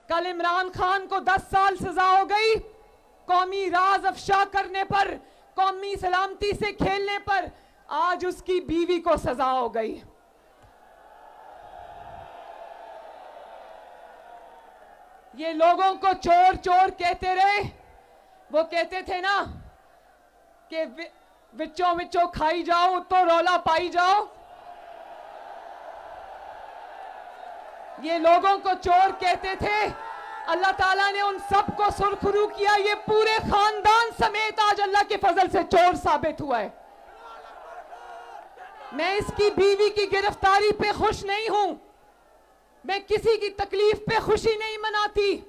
कल इमरान खान को 10 साल सजा हो गई कौमी राज अफशा करने पर, कौमी सलामती से खेलने पर। आज उसकी बीवी को सजा हो गई। ये लोगों को चोर चोर कहते रहे। वो कहते थे ना कि विचों विचों खाई जाओ तो रौला पाई जाओ। ये लोगों को चोर कहते थे। अल्लाह ताला ने उन सबको सुरखरू किया। ये पूरे खानदान समेत आज अल्लाह के फजल से चोर साबित हुआ है। मैं इसकी बीवी की गिरफ्तारी पे खुश नहीं हूं। मैं किसी की तकलीफ पे खुशी नहीं मनाती,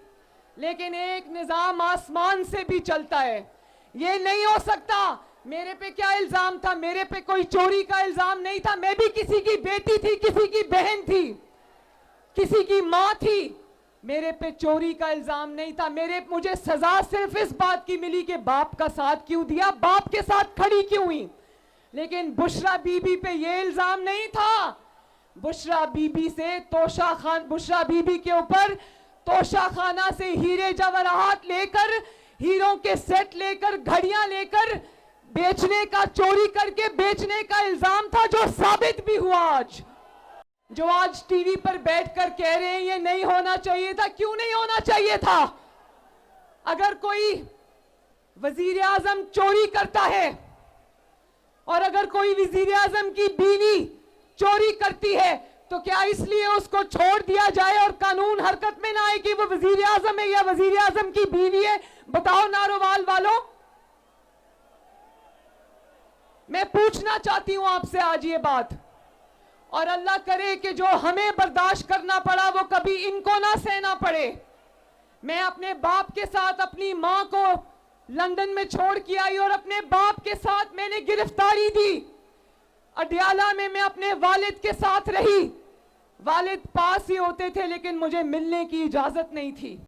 लेकिन एक निजाम आसमान से भी चलता है। ये नहीं हो सकता। मेरे पे क्या इल्जाम था? मेरे पे कोई चोरी का इल्जाम नहीं था। मैं भी किसी की बेटी थी, किसी की बहन थी, किसी की मां थी। मेरे पे चोरी का इल्जाम नहीं था। मुझे सजा सिर्फ इस बात की मिली कि बाप का साथ क्यों दिया, बाप के साथ खड़ी क्यों हुई। लेकिन बुशरा बीबी पे ये इल्जाम नहीं था। बुशरा बीबी के ऊपर तोशा खाना से हीरे जवाहरात लेकर, हीरों के सेट लेकर, घड़ियां लेकर बेचने का, चोरी करके बेचने का इल्जाम था, जो साबित भी हुआ। आज जो आज टीवी पर बैठकर कह रहे हैं ये नहीं होना चाहिए था। क्यों नहीं होना चाहिए था? अगर कोई वजीर आजम चोरी करता है और अगर कोई वजीर आजम की बीवी चोरी करती है, तो क्या इसलिए उसको छोड़ दिया जाए और कानून हरकत में ना आए कि वो वजीर आजम है या वजीर आजम की बीवी है? बताओ नारोवाल वालों। मैं पूछना चाहती हूं आपसे आज ये बात, और अल्लाह करे कि जो हमें बर्दाश्त करना पड़ा वो कभी इनको ना सहना पड़े। मैं अपने बाप के साथ अपनी मां को लंदन में छोड़ के आई और अपने बाप के साथ मैंने गिरफ्तारी दी। अडयाला में मैं अपने वालिद के साथ रही। वालिद पास ही होते थे, लेकिन मुझे मिलने की इजाजत नहीं थी।